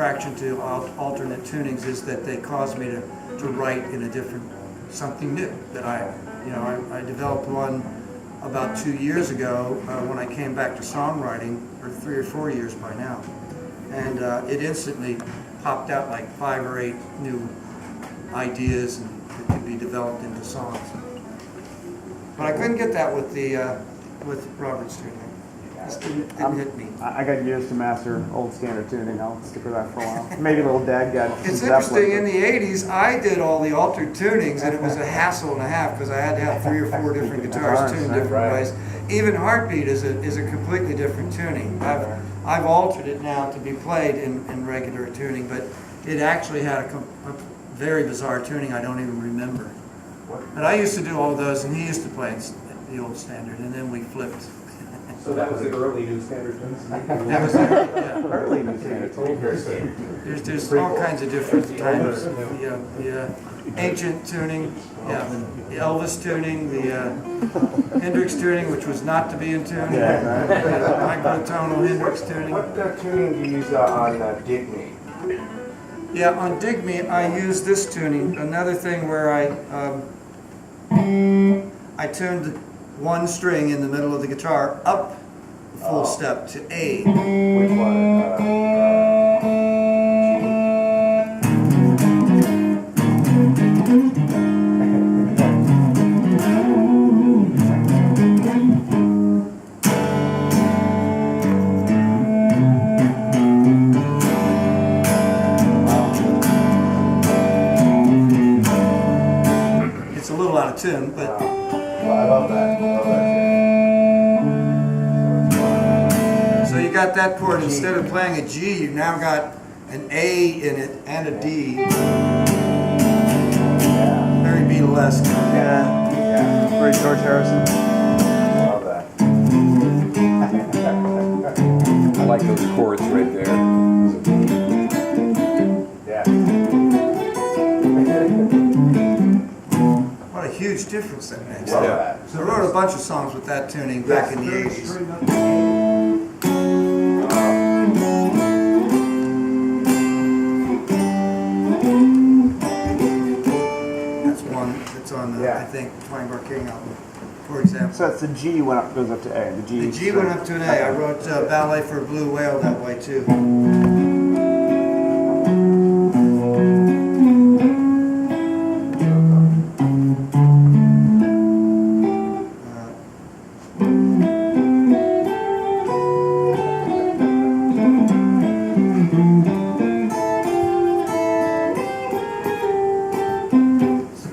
attraction to alternate tunings is that they cause me to write in a different, something new that I developed one about 2 years ago when I came back to songwriting, or 3 or 4 years by now, and it instantly popped out like 5 or 8 new ideas and that could be developed into songs. But I couldn't get that with the with Robert's tuning. It didn't hit me. I got years to master old standard tuning. I'll stick with that for a while. Maybe a little dad got. It's interesting, in the 80s, I did all the altered tunings, and it was a hassle and a half because I had to have 3 or 4 different guitars tuned different ways. Even Heartbeat is a completely different tuning. I've altered it now to be played in regular tuning, but it actually had a very bizarre tuning I don't even remember. But I used to do all those, and he used to play the old standard, and then we flipped. So that was the early new standard tunes? That was early new standard tunes. There's all kinds of different types. The ancient tuning, the Elvis tuning, the Hendrix tuning, which was not to be in tune, microtonal Hendrix tuning. What tuning do you use on Dig Me? Yeah, on Dig Me, I use this tuning. Another thing where I tuned one string in the middle of the guitar up a full step to A. Which one? It's a little out of tune, but Well, I love that. so you got that chord. Instead of playing a G, you now got an A in it and a D. Very Beatlesque. Yeah. Very George Harrison. I love that. I like those chords right there. Yeah. What a huge difference that makes. Love Yeah. that. So I wrote a bunch of songs with that tuning back in the 80s. That's one that's on the, I think, Twang Bar King album, for example. So that's the G goes up to A. The G. The G went up to an A. I wrote Ballet for a Blue Whale that way too.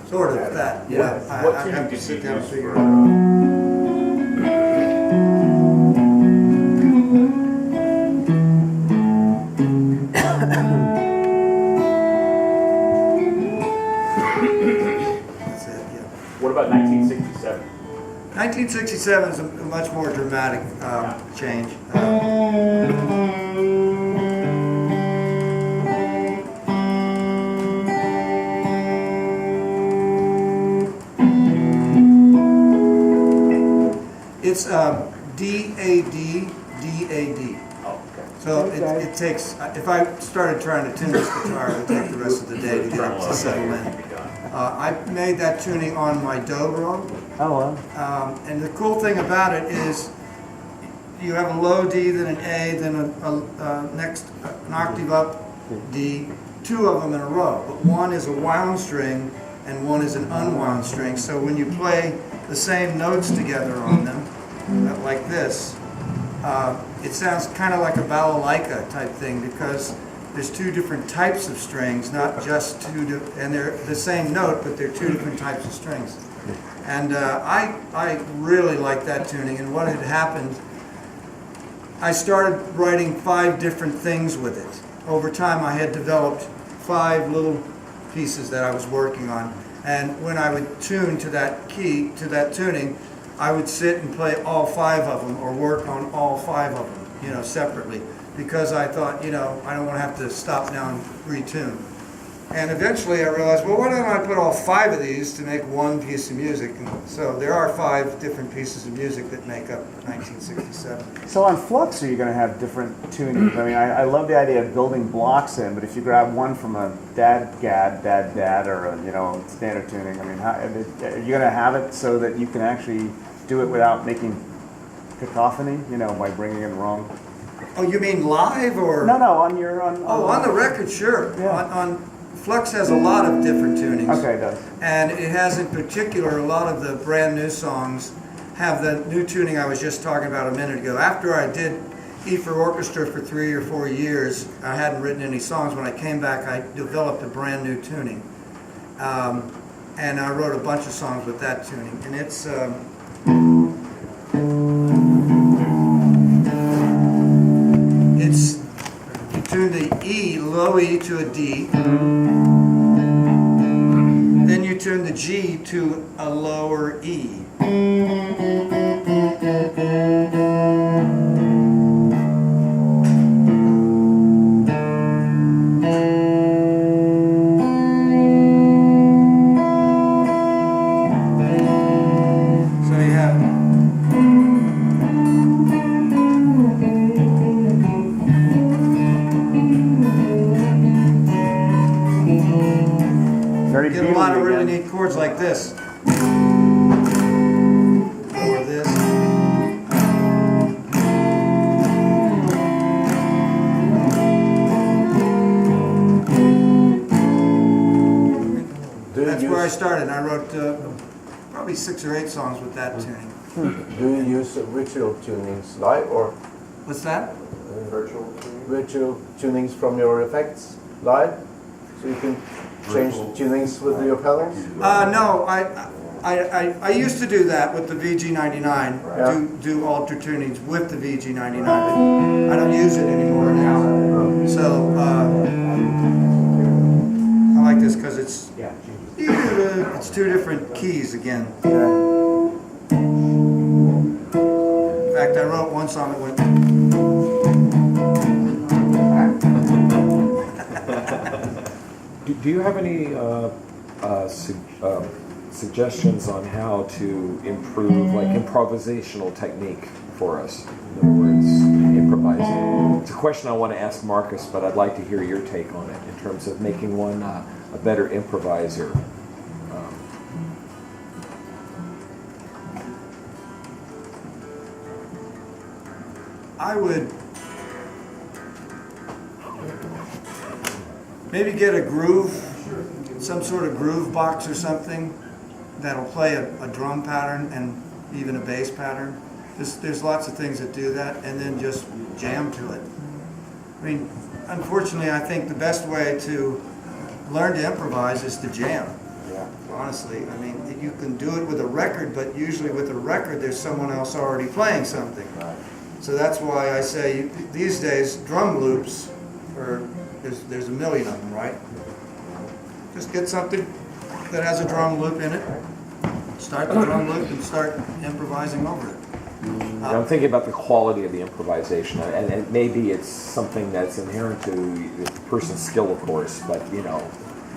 Sort of that, yeah. I have to sit down and figure it out. That's it, yeah. What about 1967? 1967 is a much more dramatic change. It's D-A-D, D-A-D. Oh, okay. So it takes, if I started trying to tune this guitar, it would take the rest of the day to get it to settle in. I made that tuning on my Dobro. Oh well. And the cool thing about it is you have a low D, then an A, then an octave up D, 2 of them in a row. But one is a wound string and one is an unwound string. So when you play the same notes together on them, like this, it sounds kind of like a balalaika type thing because there's 2 different types of strings, not just and they're the same note, but they're 2 different types of strings. And I really like that tuning, and what had happened, I started writing 5 different things with it. Over time I had developed 5 little pieces that I was working on, and when I would tune to that key, to that tuning, I would sit and play all 5 of them or work on all 5 of them, separately, because I thought, I don't want to have to stop now and retune. And eventually I realized, well, why don't I put all 5 of these to make one piece of music? And so there are 5 different pieces of music that make up 1967. So on Flux, are you going to have different tunings? I mean, I love the idea of building blocks in, but if you grab one from a dad, or a standard tuning, I mean, are you going to have it so that you can actually do it without making cacophony? By bringing in wrong. Oh, you mean live or? No, on your on. On the record, sure. Yeah. On Flux has a lot of different tunings. Okay, it does. And it has in particular a lot of the brand new songs have the new tuning I was just talking about a minute ago. After I did E for Orchestra for 3 or 4 years, I hadn't written any songs. When I came back, I developed a brand new tuning. And I wrote a bunch of songs with that tuning. And it's... you tune the E, low E to a D. Then you turn the G to a lower E. So you have Very get a lot of really again. neat chords like this. Or this. That's where I started. I wrote probably 6 or 8 songs with that tuning. Do you use virtual tunings live or What's that? virtual tunings from your effects live? So you can change tunings with your pedals? No, I used to do that with the VG99. Yeah. Do alter tunings with the VG99, but I don't use it anymore now. So I like this because it's it's 2 different keys again. In fact, I wrote one song that went. Do you have any suggestions on how to improve, like, improvisational technique for us? In other words, improvising. It's a question I want to ask Marcus, but I'd like to hear your take on it in terms of making one a better improviser. I would maybe get a groove, some sort of groove box or something that'll play a drum pattern and even a bass pattern. There's lots of things that do that, and then just jam to it. I mean, unfortunately, I think the best way to learn to improvise is to jam. Honestly, I mean, you can do it with a record, but usually with a record, there's someone else already playing something. So that's why I say these days drum loops there's a million of them, right? Just get something that has a drum loop in it, start the drum loop and start improvising over it. I'm thinking about the quality of the improvisation, and maybe it's something that's inherent to the person's skill, of course, but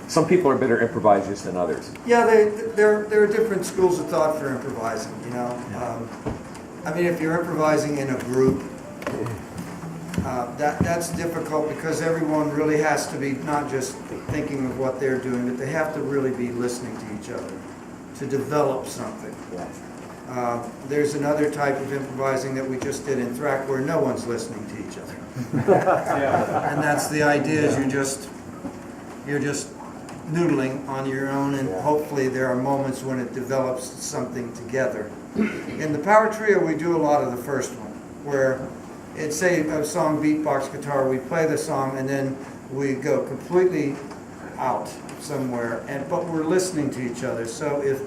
some people are better improvisers than others. Yeah, there are different schools of thought for improvising, I mean, if you're improvising in a group, that's difficult because everyone really has to be not just thinking of what they're doing, but they have to really be listening to each other to develop something. There's another type of improvising that we just did in Thrack where no one's listening to each other. And that's the idea is you're just noodling on your own, and hopefully there are moments when it develops something together. In the Power Trio, we do a lot of the first one, where it's, say, a song beatbox guitar, we play the song and then we go completely out somewhere, but we're listening to each other. So if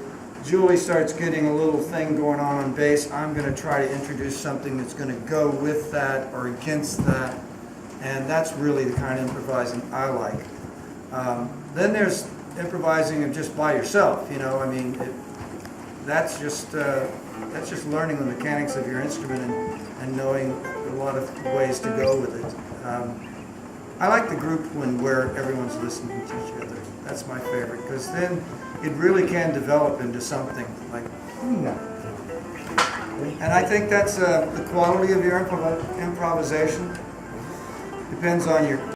Julie starts getting a little thing going on bass, I'm going to try to introduce something that's going to go with that or against that, and that's really the kind of improvising I like. Then there's improvising of just by yourself, I mean, that's just learning the mechanics of your instrument and knowing a lot of ways to go with it. I like the group one where everyone's listening to each other. That's my favorite, because then it really can develop into something like, and I think that's the quality of your improvisation. Depends on your